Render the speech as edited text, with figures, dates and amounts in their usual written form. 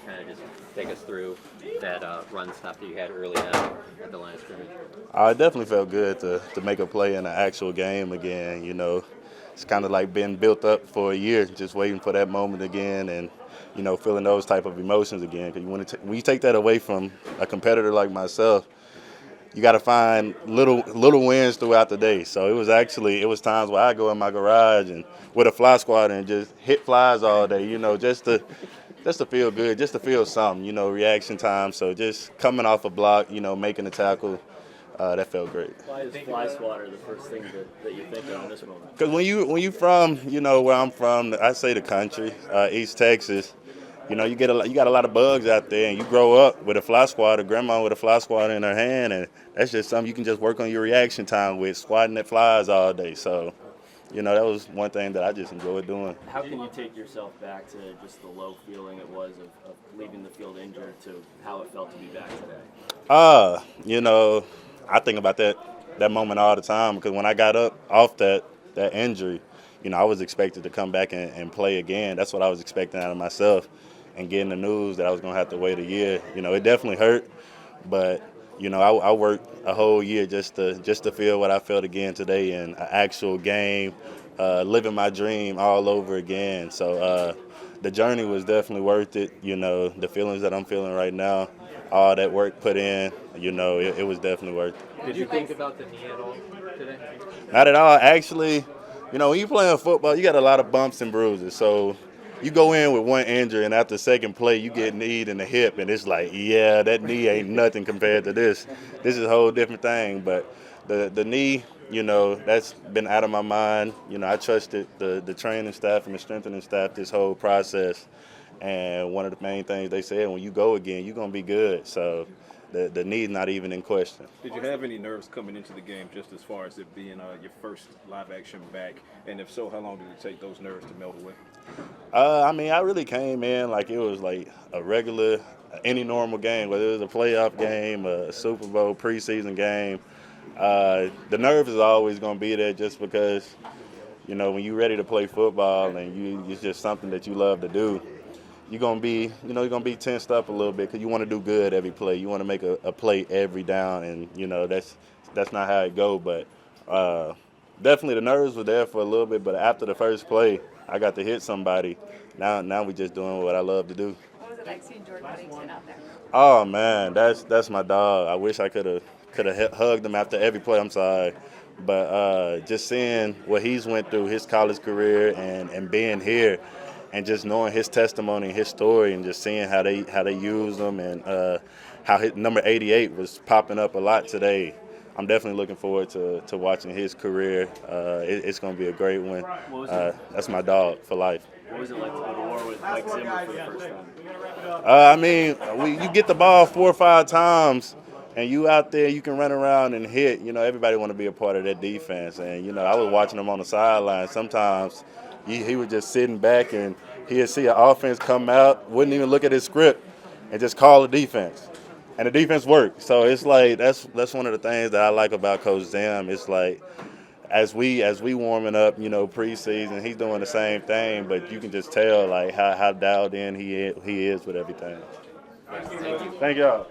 kind of just take us through that run stop that you had early on at the line of scrimmage? It definitely felt good to make a play in an actual game again. It's kind of like been built up for a year, just waiting for that moment again, and feeling those type of emotions again. Because when you take that away from a competitor like myself, you got to find little wins throughout the day. So it was times where I go in my garage and with a fly squad and just hit flies all day. Just to feel good, just to feel something. Reaction time. So just coming off a block, making a tackle. That felt great. Why is fly swatter the first thing that you think of in this moment? Because when you from where I'm from, I say the country, East Texas, you got a lot of bugs out there, and you grow up with a fly swatter, grandma with a fly swatter in her hand, and that's just something you can just work on your reaction time with, swatting at flies all day. So, that was one thing that I just enjoyed doing. How can you take yourself back to just the low feeling it was of leaving the field injured to how it felt to be back today? I think about that moment all the time because when I got up off that injury, I was expected to come back and play again. That's what I was expecting out of myself. And getting the news that I was going to have to wait a year, it definitely hurt. But, I worked a whole year just to feel what I felt again today in an actual game, living my dream all over again. So the journey was definitely worth it. The feelings that I'm feeling right now, all that work put in, it was definitely worth it. Did you think about the knee at all today? Not at all. Actually, when you're playing football, you got a lot of bumps and bruises. So you go in with one injury, and after the second play, you get kneed in the hip, and it's like, yeah, that knee ain't nothing compared to this. This is a whole different thing. But the knee, that's been out of my mind. I trusted the training staff and the strengthening staff this whole process. And one of the main things they said, when you go again, you're going to be good. So the knee's not even in question. Did you have any nerves coming into the game just as far as it being your first live action back? And if so, how long did it take those nerves to melt away? I really came in like it was like a regular, any normal game, whether it was a playoff game, a Super Bowl preseason game. The nerves is always going to be there just because, when you're ready to play football and it's just something that you love to do, you're going to be tensed up a little bit because you want to do good every play. You want to make a play every down, and, that's not how it go. But definitely the nerves were there for a little bit, but after the first play, I got to hit somebody. Now we just doing what I love to do. What was it like seeing Jordan Livingston out there? Oh, man, that's my dog. I wish I could have hugged him after every play. I'm sorry. But just seeing what he's went through, his college career, and being here, and just knowing his testimony and his story, and just seeing how they use him, and how his number 88 was popping up a lot today. I'm definitely looking forward to watching his career. It's going to be a great one. That's my dog for life. What was it like to go to war with Mike Zimmer for the first time? You get the ball 4 or 5 times, and you out there, you can run around and hit. Everybody want to be a part of that defense. And, I was watching him on the sideline. Sometimes he was just sitting back, and he'd see an offense come out, wouldn't even look at his script, and just call the defense. And the defense worked. So it's like that's one of the things that I like about Coach Zim. It's like as we warming up, preseason, he's doing the same thing, but you can just tell like how dialed in he is with everything. Thank you. Thank y'all.